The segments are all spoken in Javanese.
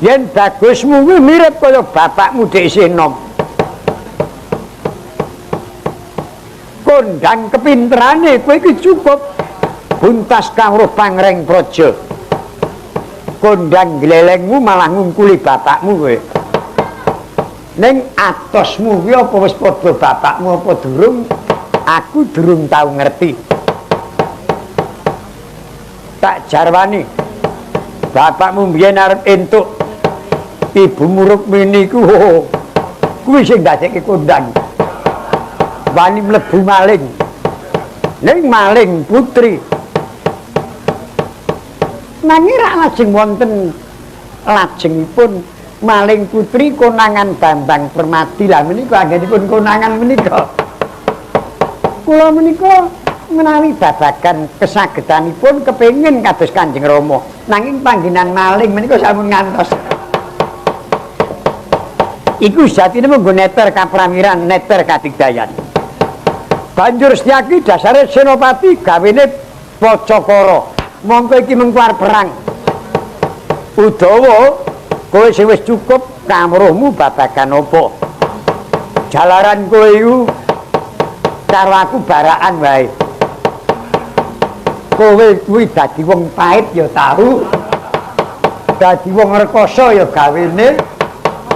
yen bagusmu kuwi mirip kaya bapakmu dhek isih enom. Kondang kepinterane kowe iki cukup buntas kawruh pangreng praja. Kondang glelengmu malah ngungkuli bapakmu kowe. Ning atosmu kuwi apa wis padha bapakmu apa durung? Aku durung tau ngerti. Tak jarwani. Bapakmu mbiyen arep entuk ibumu Rukmini ku. Kuwi sing ndadekke kondang. Wani mlebu maling. Ning maling putri. Nanging ra lajeng wonten lajengipun maling putri konangan Bambang Permati. Lah menika anggenipun konangan menika. Kula menika menawi babagan kesagedanipun kepengin kados Kanjeng Rama. Nanging panggenan maling menika sampun ngantos. Iku jatine mung neter kapramiran, neter kadigdayan. Banjur Setyaki dasare senopati gawene Pacakara. Mongko iki mengko arep perang. Udawa kowe sing wis cukup kamruhmu babagan apa? Jalaran kowe iku karo aku barakan wae. Kowe kuwi dadi wong pait ya tahu. Dadi wong rekoso ya gawene.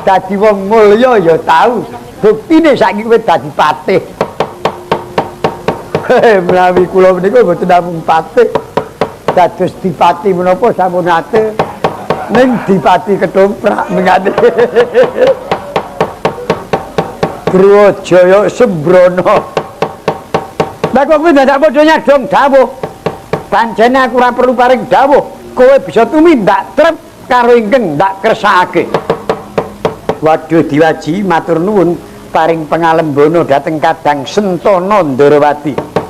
Dadi wong mulya ya tahu. Buktine saiki kowe dadi patih. Menawi kula menika mboten namung patih. Dados dipati menapa sampun ate ning dipati ketoprak mengate. Grojaya Sembrono. Lah kok kowe dadak padha nyadong dawuh. Pancene aku ora perlu paring dawuh. Kowe bisa tumindak trep karo ingkang ndak kersakake. Waduh Diwaji matur nuwun paring pangalembono dhateng Kadang Sentana Ndarawati.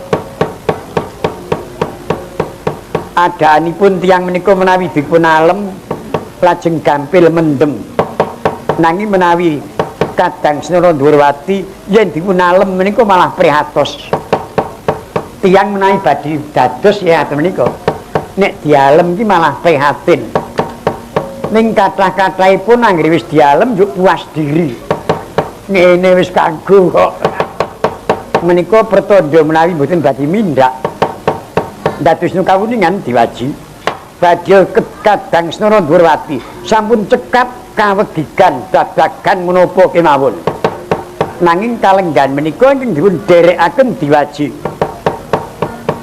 Adaanipun tiyang menika menawi dipun alem lajeng gampil mendem. Nanging menawi Kadang Sentana Ndarawati yen dipun alem menika malah prihatos. Tiyang menawi badhe dados ya menika. Nek dialem iki malah prihatin. Ning kathah-kathahipun anggere wis dialem yo puas diri. Ngene wis kanggo kok. Menika pertanda menawi mboten badhe mindak. Dados kawuningan Diwaji badhe Kadang Sentana Ndarawati sampun cekap kawedigan dadagan menapa kemawon. Nanging kalenggan menika ingkang dipun derekaken Diwaji.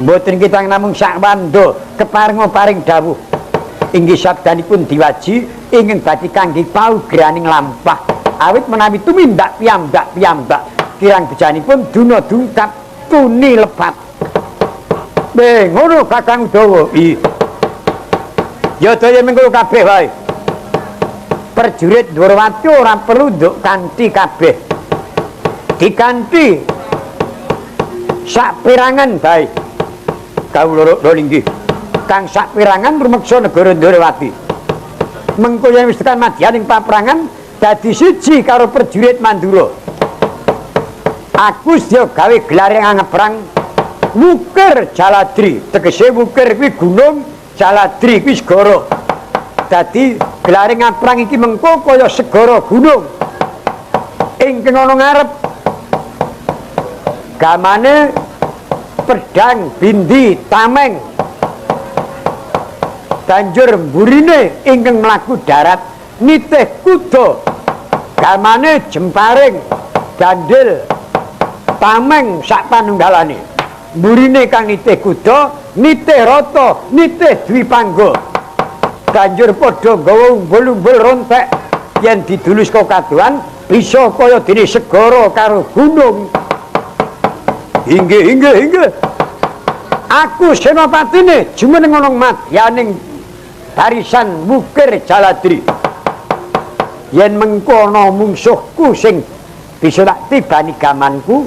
Mboten kita namung sakwanda keparing dawuh. Inggih sabdanipun Diwaji ingkang badhe kangge paugraning lampah. Awit menawi tumindak piyambak kirang bejanipun duna dungkap tuni lebat. Ngono Kakang Udawa. Ya daya mengko kabeh wae. Prajurit Ndarawati ora perlu nduk kanthi kabeh. Dikanthi sak pirangan bae. Kawula nggih. Kang sak pirangan rumeksa negara Ndarawati. Mengko yen wis tekan madyaning paprangan dadi siji karo prajurit Mandura. Aku sedya gawe gelare ngaperang Wukir Jaladri, tegese Wukir kuwi gunung, Jaladri kuwi segara. Dadi gelare ngaprang iki mengko kaya segara gunung. Ingkang ana ngarep gamane pedang, bindi, tameng. Banjur mburine ingkang mlaku darat nitih kuda. Gamane jemparing, gandil, tameng sak panunggalane. Mburine kang nitih kuda, nitih rata, nitih dwipangga. Banjur padha nggawa umbul-umbul rontek yen didulus kekaduan bisa kaya dene segara karo gunung. Inggih. Aku senopatine jumeneng ana madyaning barisan Wukir Jaladri. Yen mengko ana mungsuhku sing bisa tak tibani gamanku,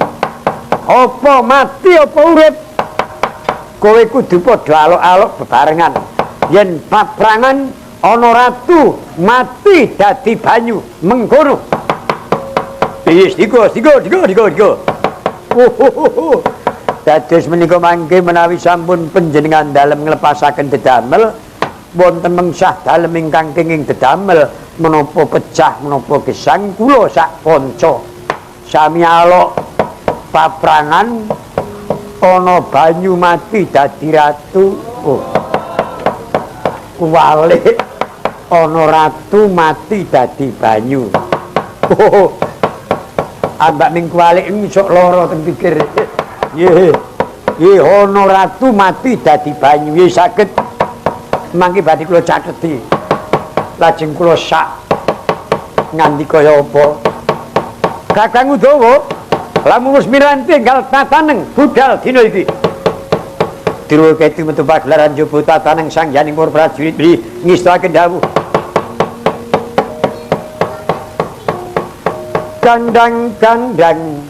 apa mati apa urip, kowe kudu padha alok-alok bebarengan. Yen paprangan ana ratu mati dadi banyu mengkono. Wis digo. Dados menika mangke menawi sampun panjenengan dalem nglepasaken dedamel wonten mengsah dalem ingkang kenging dedamel menapa pecah menapa gesang kula sak panca sami alok paprangan ana banyu mati dadi ratu. Oh. Kuwalik ana ratu mati dadi banyu. Oh. Ambak ning kuwalik iso lara teng pikir. Nggih. Nggih ana ratu mati dadi banyu. Nggih saged mangke badhe kula cateti. Lajeng kula sak nganti kaya apa. Kakang Udawa, lamun wis miranti enggal tataneng budal dina iki. Diruwa ketu metu pagelaran njaba tataneng sang yaning para prajurit ngistakaken dawuh. Kandang-kandang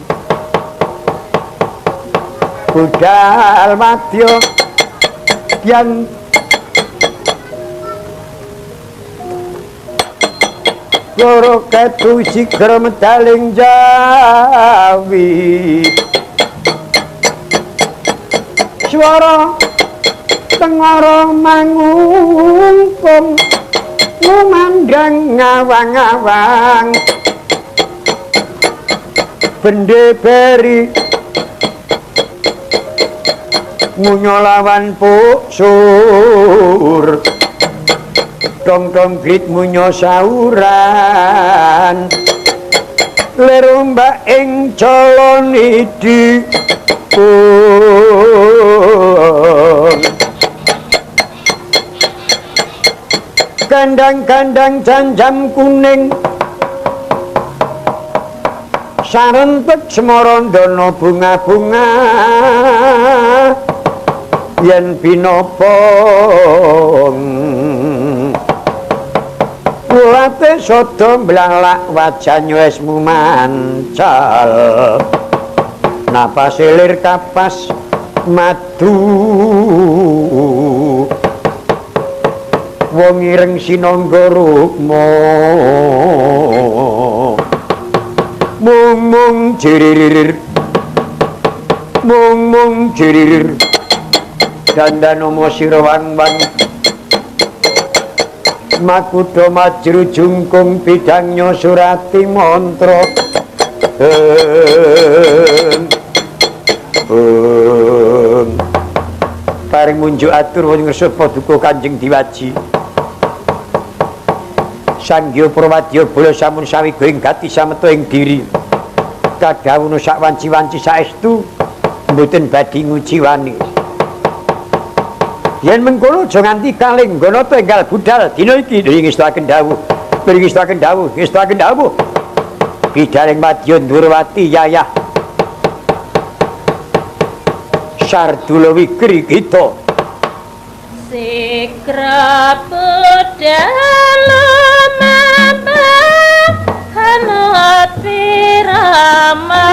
budal madya yen loro ketu sigra medaling jawi swara tengara mangungkung lumandang ngawang-ngawang bende beri munyolawan puksur tong-tong grit munyo sauran lerumba ing calon idi kandang-kandang janjam kuning sarentek semorondana bunga-bunga yen binapa kulate sada mblalak wajane wis mumancal napas lir kapas madu wong ireng sinangga rukma mung jiririr mung jiririr dandanomo sira wang-wang makuda majru jungkung bidangnya surati mantra paring munjuk atur wong ngersa paduka Kanjeng Diwaji Sanggya Prawadya bola sampun sawiga ing gati sametu ing diri kadhawuhna sak wanci-wanci saestu mboten badhe nguji wani yen mengkono aja nganti kaling nggono tenggal budal dina iki ngestaken dawuh bidaring madya Ndurwati yayah Sardula Wigri kita Sikra budal mambah hanat pirama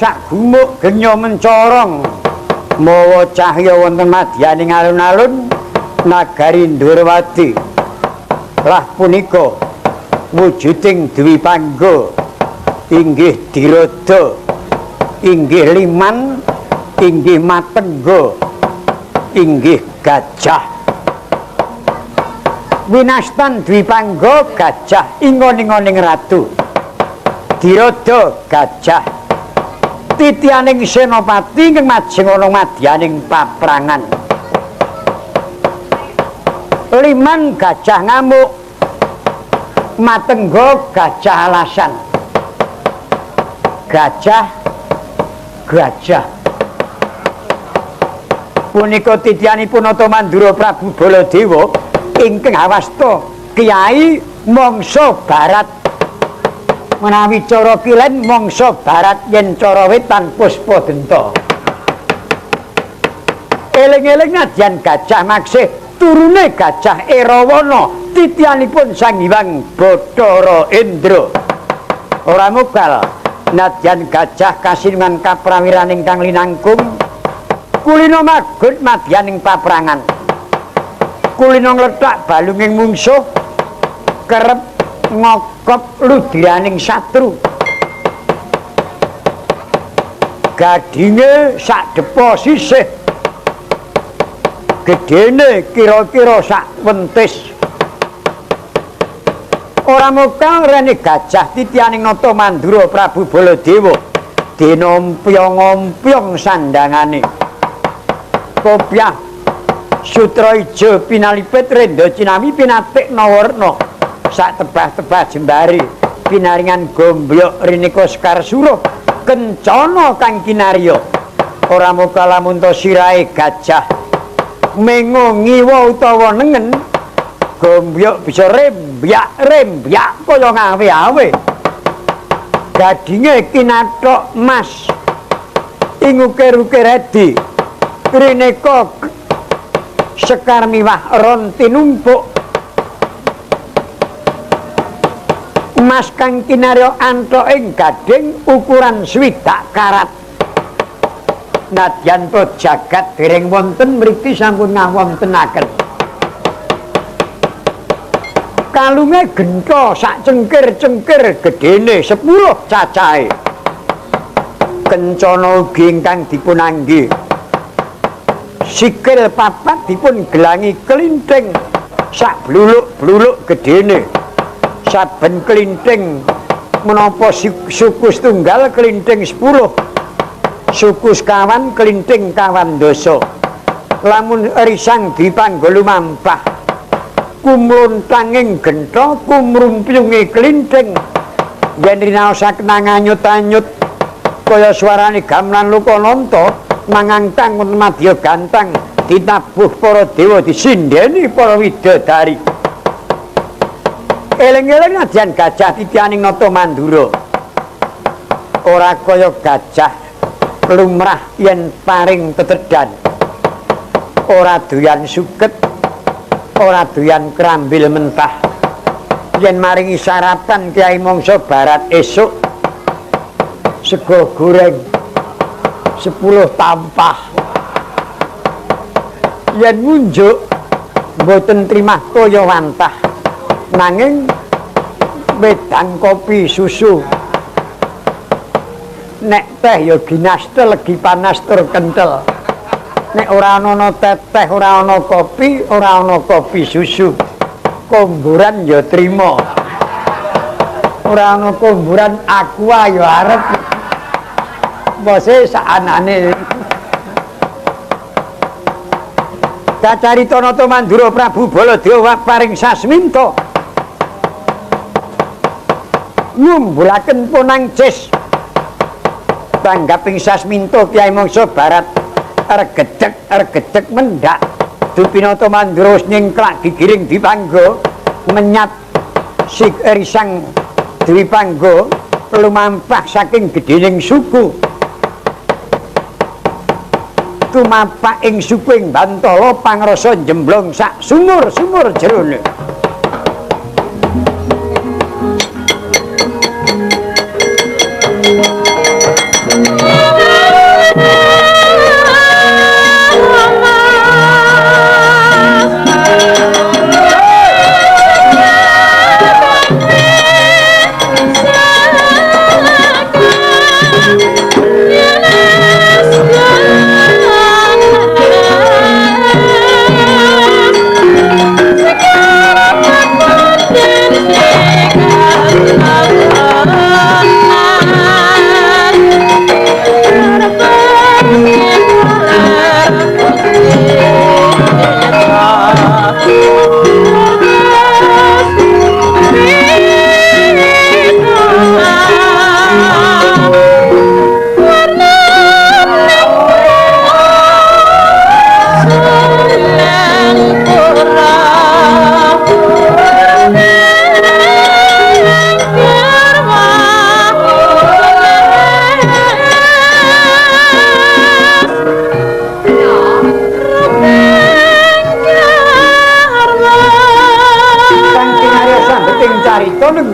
sak gumuk genya mencorong mawa cahya wonten madyaning alun-alun nagari Ndorowadi. Lah punika wujuding Dwi Pangga inggih Dirada, inggih Liman, inggih Matengga, inggih Gajah. Winastan Dwi Pangga gajah ingon-ingoning ratu, Dirada gajah titianing senopati ing majeng ana madyaning paprangan. Liman gajah ngamuk, Matengga gajah alasan. Gajah punika titianipun Mandura Prabu Baladewa ingkang awasta Kyai mangsa barat. Menawi cara kilen mangsa barat yen cara wetan Puspadenta. Eling-eling nadyan gajah maksih turune gajah Erawana titianipun Sang Hyang Bathara Indra. Ora mugal nadyan gajah kasinungan kaprawiran ingkang linangkung kulina magut madyaning paprangan. Kulina ngletak balunging mungsuh kerep ngokop ludiraning satru. Gadinge sak depa sisih, gedene kira-kira sak wentis. Ora mokal rene gajah titianing nata Mandura Prabu Baladewa dinompiong-ompiong sandangane. Kopiah sutra ijo pinalipit renda cinami pinatik nawarna sak tebah-tebah jembari pinaringan gombyok rineka sekar suruh kencana kang kinarya. Ora muka lamun to sirahe gajah mengo ngiwa utawa nengen gombyok bisa rembyak kaya ngawe-awe. Gadinge kinathok emas ing ukir-ukir edi rineka sekar miwah ron tinumpuk. Emas kang kinarya anthok ing gading ukuran 60 karat. Nadyan to jagat dereng wonten mriki sampun ngawontenaken. Kalunge gentha sak cengkir-cengkir gedene 10 cacahe. Kencana ugi ingkang dipunangge. Sikil papat dipun gelangi klinthing sak bluluk-bluluk gedene. Saben klinthing menapa suku setunggal klinthing 10. Suku sekawan klinthing kawan dosa. Lamun risang dipangga lumampah kumlontanging gentha kumrumpyunge klinthing yen rinaosaken nganyut-anyut kaya suarane gamelan Lokananta mangangtang madya gantang ditabuh para dewa disindeni para widodari. Eling-eling nadyan gajah titianing nata Mandura ora kaya gajah lumrah yen paring tetedhan. Ora doyan suket, ora doyan krambil mentah. Yen maringi sarapan Kyai mangsa barat esuk sego goreng 10 tampah. Yen ngunjuk mboten trimah kaya wantah nanging wedang kopi susu. Nek teh ya ginastel legi panas tur kentel. Nek ora ana teh, ora ana kopi susu. Komburan ya trima. Ora ana komburan aqua ya arep. Bose saanane. Cacarita nata Mandura Prabu Baladewa paring sasminta. Ngumbulaken punangcis. Tanggaping sasminta Kyai mangsa barat regedeg mendak. Dupinata Mandura nyengklak gigiring dipangga menyat risang Dwi Pangga lumampah saking gedening suku. Tumapak ing suku ing Bantala pangrasa njemblong sak sumur-sumur jerone.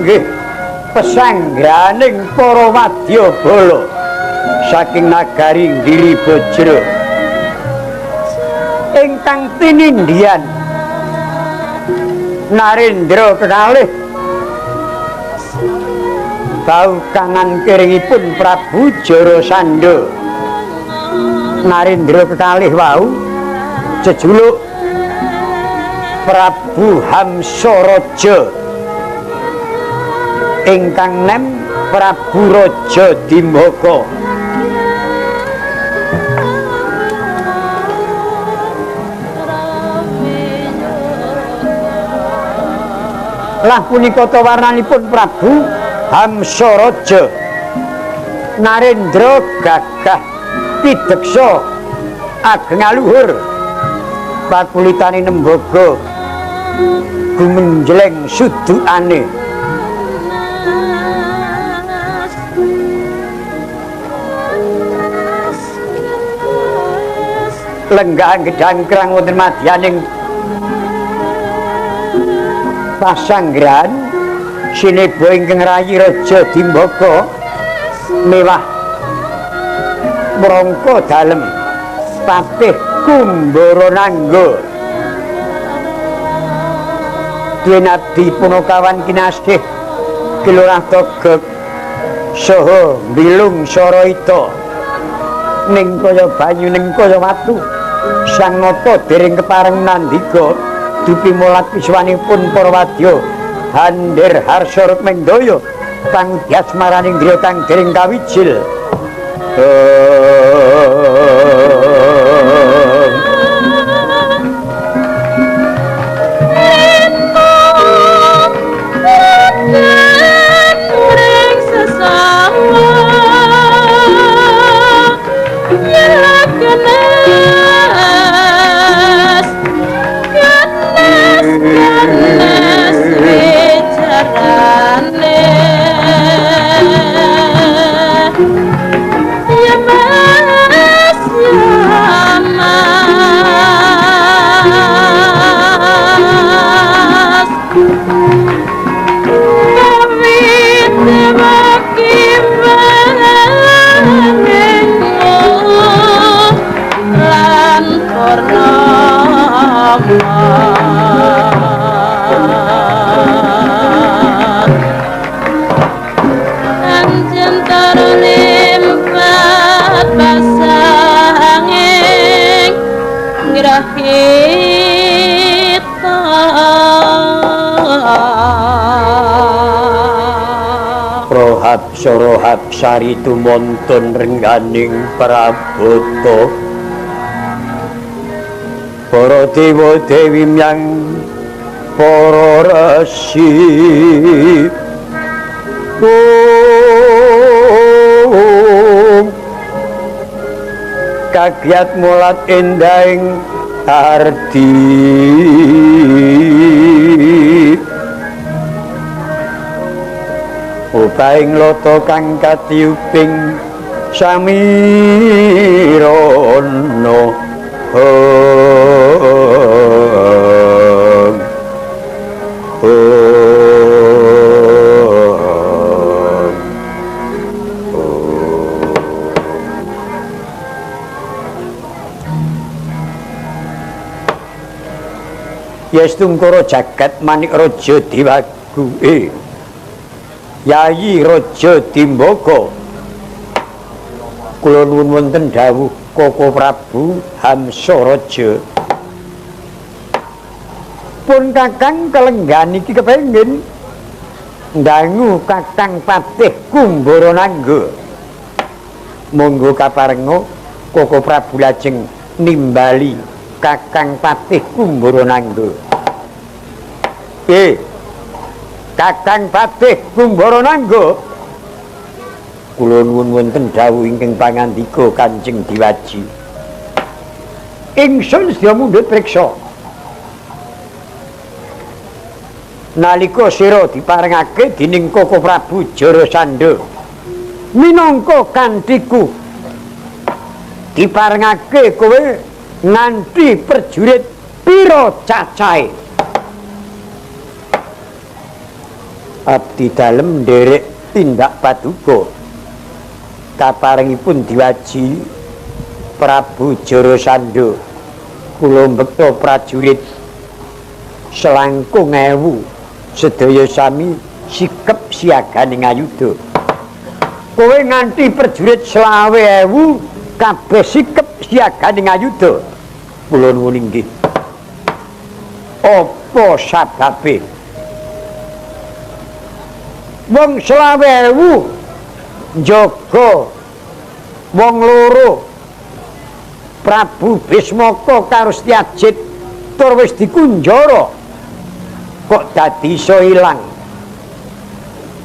inggih pesanggraning para wadyabala saking nagari Giri Bajra ingkang tinindhian Narendra kekalih bau kangan kiringipun Prabu Jarasandha. Narendra kekalih wau jejuluk Prabu Hamsaraja ingkang nem Prabu Raja Dimbaka. Lah punika tawarnanipun Prabu Hamsaraja. Narendra gagah pideksa ageng aluhur pakulitane nembaga gumenjleng sudukane lenggah gedang krang wonten madyaning pasanggrahan sineba ingkang rayi Raja Dimbaka mewah mrangka dalem Patih Kumbaranangga Dwinadi punakawan kinasih Kilurah Togog saha Bilung Saraita ning kaya banyu ning kaya watu sang nata dereng kepareng nandika dupi molat wiswanipun para wadya Handir Harsa Rukmendaya pangudi asmaraning griya kang dereng kawijil. Rohab sari tumontun rengganing prabota para dewa dewi myang para resi kagiat mulat endahing arti upaing loto kang katiuping samirana Yastungkara jagat manik raja Dewagu Yayi Raja Dimbaka kula nuwun wonten dawuh Koko Prabu Hamsaraja pun kakang kelenggan iki kepengin ndangu Kakang Patih Kumbaranangga monggo kaparenga Koko Prabu lajeng nimbali Kakang Patih Kumbaranangga. Kakang Patih Kumbaranangga kula nuwun wonten dawuh ingkang pangandika Kanjeng Diwaji. Ingsun sedya mundhut priksa nalika sira diparengake dening Koko Prabu Jarasandha minangka kantiku diparengake kowe nganti prajurit pira cacahe. abdi dalem nderek tindak paduka kaparingipun diwaji Prabu Jarasandha kula mbekta prajurit selangkung ewu sedaya sami sikep siaganing ayuda kowe nganti prajurit 20.000 kabeh sikep siaganing ayuda kula nuwun inggih apa sababe wong 20.000 njaga wong loro Prabu Bismaka karo Setyajid tur wis dikunjara kok dadi iso ilang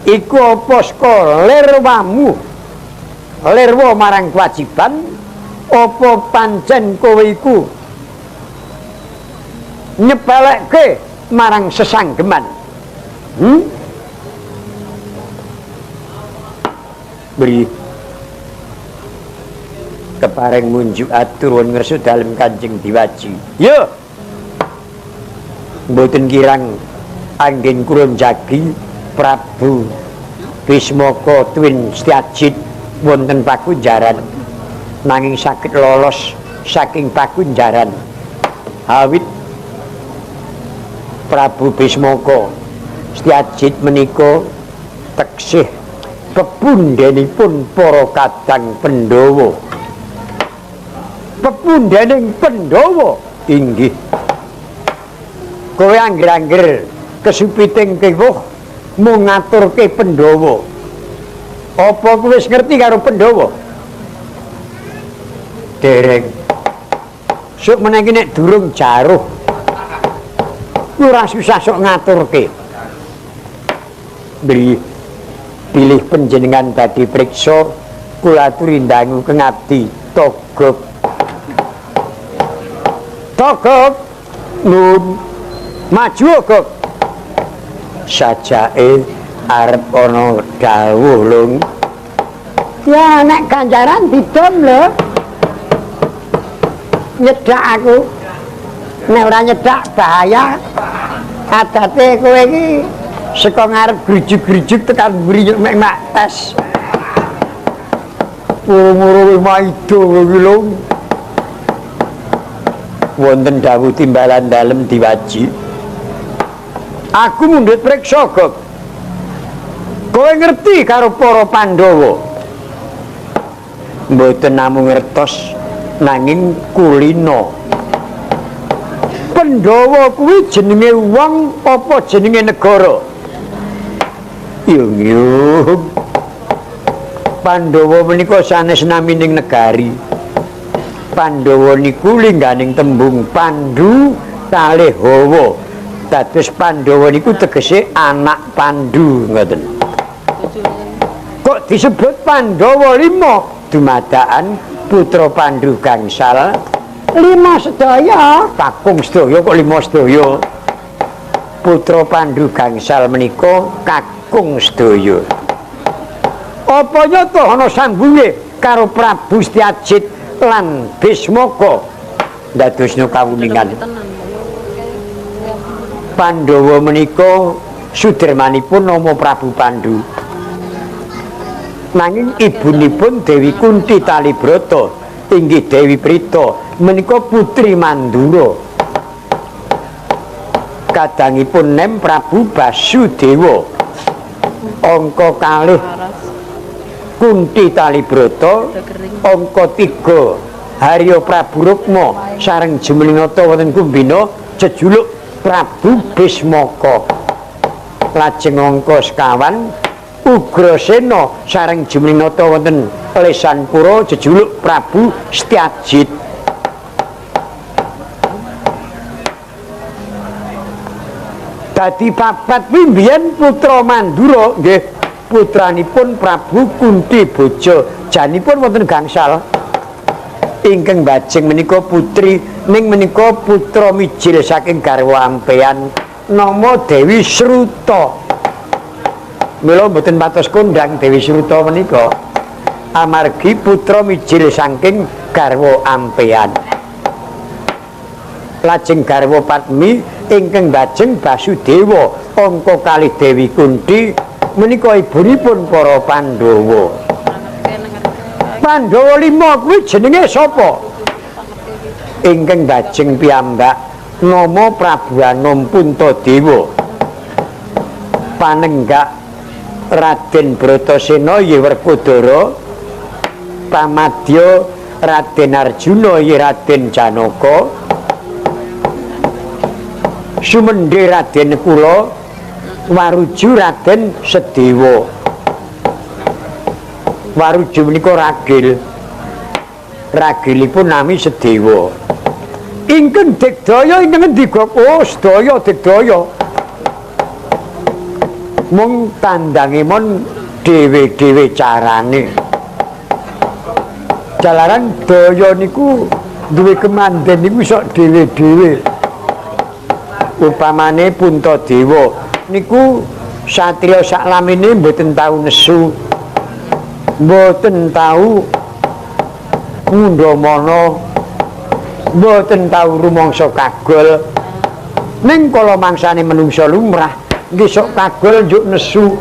iku apa saka lirwa marang kewajiban apa pancen kowe iku nyepelekke marang sesanggeman beri kepareng munjuk atur ngersu dalem Kanjeng Diwaji yo mboten kirang anggen kurun jagi Prabu Bismaka tuwin Setyajid wonten pakunjaran nanging saged lolos saking pakunjaran awit Prabu Bismaka Setyajid menika teksih pepundhenipun para kadang Pandhawa pepundhening Pandhawa inggih kowe angger-angger kesupiting kewuh mung ngaturke Pandhawa apa kowe wis ngerti karo Pandhawa dereng sok meneh nek durung jaruh ora susah sok ngaturke beli pilih panjenengan dadi priksa kula aturi ndangu kengabdi Togog nun maju Gog sajake arep ana dawuh lung ya nek ganjaran didom lho nyedak aku nek ora nyedak bahaya adate kowe iki saka ngarep grujuk-grujuk tekan mburi mek mak tes umur maido iki lho wonten dawuh timbalan dalem Diwaji aku mundhut priksa Gog kowe ngerti karo para Pandhawa mboten namung ngertos nanging kulina Pandhawa kuwi jenenge wong apa jenenge negara yung Pandhawa menika sanes namining negari Pandhawa niku lingganing tembung Pandu kalih Hawa dados Pandhawa niku tegese anak Pandu ngoten kok disebut Pandhawa 5 dumadakan putra Pandu gangsal 5 sedaya kakung sedaya kok 5 sedaya putra Pandu gangsal menika kakung sedaya apa nyata ana sambunge karo Prabu Setyajid lan Bismaka ndadosna kawuningan Pandhawa menika sudermanipun nama Prabu Pandu nanging ibunipun Dewi Kunti Talibrata inggih Dewi Prita menika putri Mandura kadangipun nem Prabu Basudewa angka kalih Kunti Talibrata angka 3 Harya Prabu Rukma sareng Jemlinata wonten Kumbina jejuluk Prabu Bismaka lajeng angka 50 Ugrasena sareng Jemlinata wonten Lesanpura jejuluk Prabu Setyajid dadi papat pimbiyen putra Mandura nggih putranipun Prabu Kunti Boja janipun wonten gangsal ingkang bajeng menika putri ning menika putra mijil saking garwa ampeyan nama Dewi Sruta mila mboten patos kondang Dewi Sruta menika amargi putra mijil saking garwa ampeyan lajeng garwa Padmi ingkang bajeng Basudewa angka kalih Dewi Kunti menika ibunipun para Pandhawa. Pandhawa 5 kuwi jenenge sapa? Ingkang bajeng piyambak nama Prabu Anom Puntadewa. Panenggak Raden Bratasena ya Werkudara, pamadya Raden Arjuna ya Raden Janaka, sumendhe Raden Kula, waruju Raden Sedewa. Waruju menika ragil. Ragilipun nami Sedewa. Ingkang digdaya ingkang ngendi kok? Oh, sedaya digdaya. Mung tandange mon dhewe-dhewe carane. Jalaran daya niku duwe kemanden niku sok dhewe-dhewe. Upamane Puntadewa niku satriya saklamene mboten tau nesu. Mboten tau ngundhamana, mboten tau rumangsa kagol. Ning kala mangsane menungsa lumrah nggih sok kagol njuk nesu.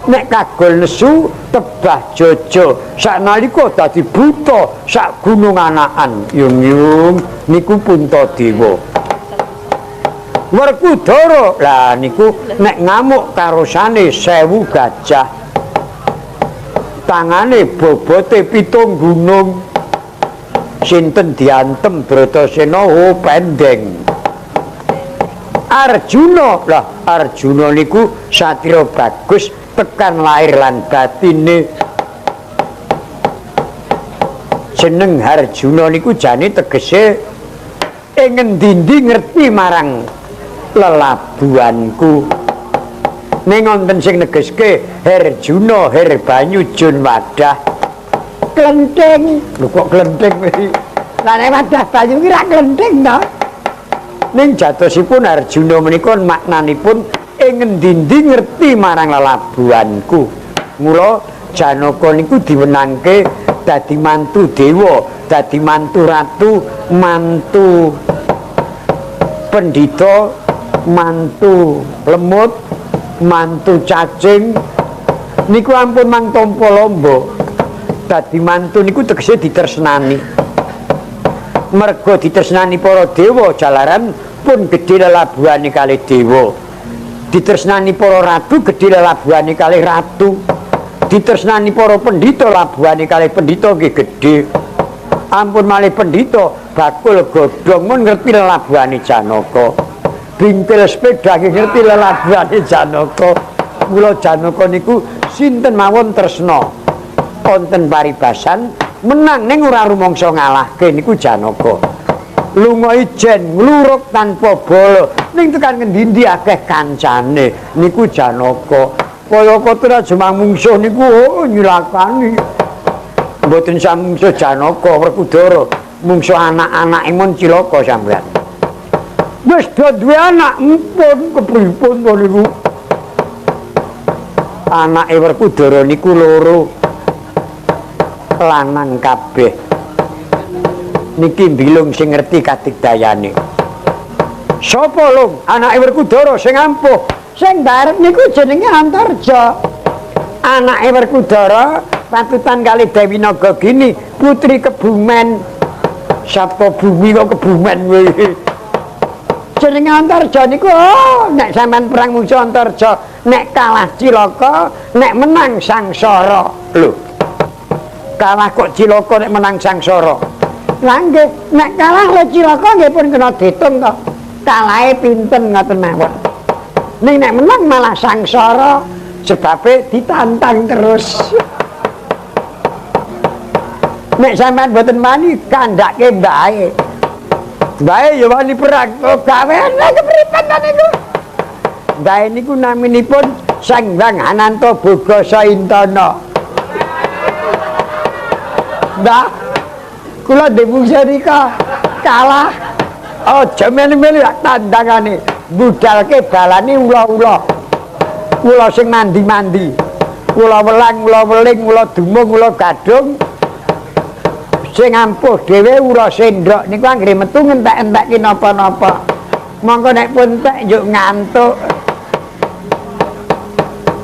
Nek kagol nesu tebah jojo saknalika dadi buta sak gunung anakan. Yung niku Puntadewa. Werkudara lah niku nek ngamuk karosane 1000 gajah. Tangane bobote 7 gunung. Sinten diantem Bratasena oh pendeng. Arjuna lah Arjuna niku satria bagus tekan lahir lan batine. Jeneng Arjuna niku jane tegese ing ngendi-endi ngerti marang lelabuhanku. Ning wonten sing negeske Herjuna her banyu jun wadah klenteng. Lho kok klenteng iki? Lah nek wadah banyu ki ra klenteng to. Ning jatosipun Arjuna menika maknanipun ing ngendi-endi ngerti marang lelabuhanku. Mula Janaka niku diwenangke dadi mantu dewa, dadi mantu ratu, mantu pendhita, mantu lemut, mantu cacing. Niku ampun mang tampa lamba. Dadi mantu niku tegese ditresnani. Merga ditresnani para dewa jalaran pun gedhe lelabuhane kalih dewa. Ditresnani para ratu gedhe lelabuhane kalih ratu. Ditresnani para pendhita labuhane kalih pendhita nggih gedhe. Ampun malih pendhita bakul godhong mun ngerti lelabuhane Janaka. Bingkil sepeda nggih ngerti lelabuhane Janaka. Mula Janaka niku sinten mawon tresna. Wonten paribasan menang ning ora rumangsa ngalahke niku Janaka. Lunga ijen ngluruk tanpa bala ning tekan ngendi-endi akeh kancane niku Janaka. Kaya kotra jemang mungsuh niku nyilakani. Mboten samungsuh Janaka Werkudara, mungsuh anak-anake mun cilaka sampeyan. Wis do duwe anak empun kepripun to niku? Anake Werkudara niku loro. Lanang kabeh. Niki mbilung sing ngerti kadigdayane. Sapa lung anake Werkudara sing ampuh? Sing barep niku jenenge Antarja. Anake Werkudara patutan kali Dewi Nagagini, putri Kebumen. Sapa bumi kok Kebumen kuwi? Jenenge Antarja niku nek sampean perang musuh Antarja, nek kalah cilaka, nek menang sangsara. Lho. Kalah kok cilaka nek menang sangsara. Lah nggih, nek kalah le cilaka nggih pun kena ditung to. Kalahe pinten ngoten mawon. Ning nek menang malah sangsara sebabe ditantang terus. Nek sampean mboten wani kandhake mbae. Mbae ya wani perang, gawean kepripen ta niku? Mbae niku naminipun Sang Hyang Ananta Boga Saintana. Mbah, kula dewungsa nika kalah. Aja melu-melu tandangane. Budalke balane ula-ula. Ula sing mandi-mandi. Ula welang, ula weling, ula dumung, ula gadung. Sing ampuh dhewe ula sendok niku anggere metu ngentek-entekke napa-napa. mongko nek pun tek yuk ngantuk.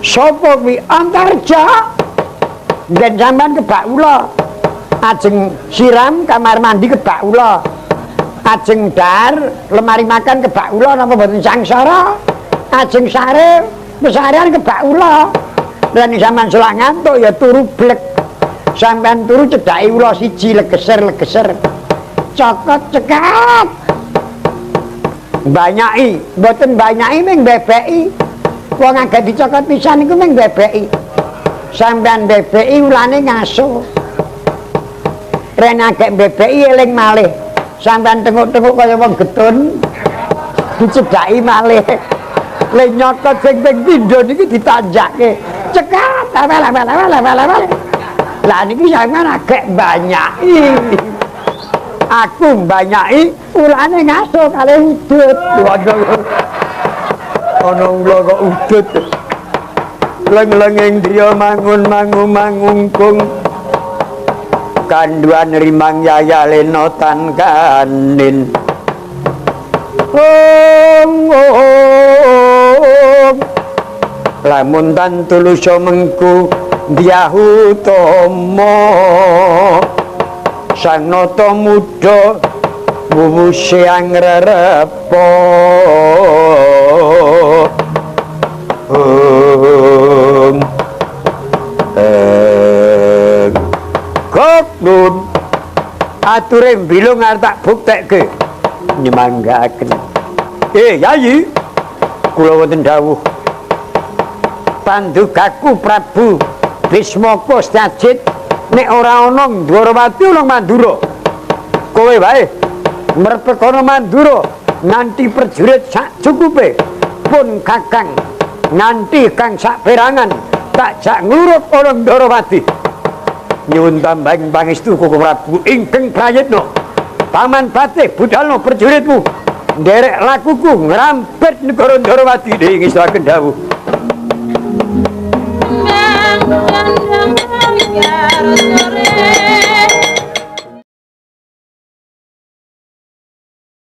Sopo kuwi Antarja? Ngen sampean kebak ula. Ajeng siram kamar mandi kebak ula. Ajeng dar lemari makan kebak ula napa mboten sangsara? Ajeng sare pesarian kebak ula. Dan sampean selak ngantuk ya turu blek. Sampean turu cedhaki ula siji legeser. Cokot cekat. Banyaki, mboten banyaki ming bebeki. Wong agak dicokot pisan iku ming bebeki. Sampean bebeki ulane ngaso. Ren agak bebeki eling malih. Sampean tenguk-tenguk kaya wong getun. Dicedhaki malih. Le nyokot sing ping pindho niki ditanjake. Cekat. Lah niki sampean agak banyaki. Aku banyaki ulane ngaso kalih udut. Ana ula kok udut. Leng-lenging driya mangun-mangungkung. Kanduan rimang yaya lena tan kanin. Lamun tan tulusa mengku diahu tomo. Sang nata muda wuwuse angrerepa. Koknun ature mbilung arep tak buktekke nyemanggaken. Yayi kula wonten dawuh Pandugaku Prabu Bismaka Sajid nek ora ana Ndwarawati ana Mandura. Kowe wae merpekana Mandura nganti prajurit sak cukupe pun Kakang nganti kang sak perangan tak jak nglurup ana Ndwarawati. Nyuwun tambahing pangestu Kakang Prabu ingkang prayitna. Paman Patih budalna prajuritmu nderek lakuku ngrampet negara Ndwarawati ing ngestaken dawuh. Yang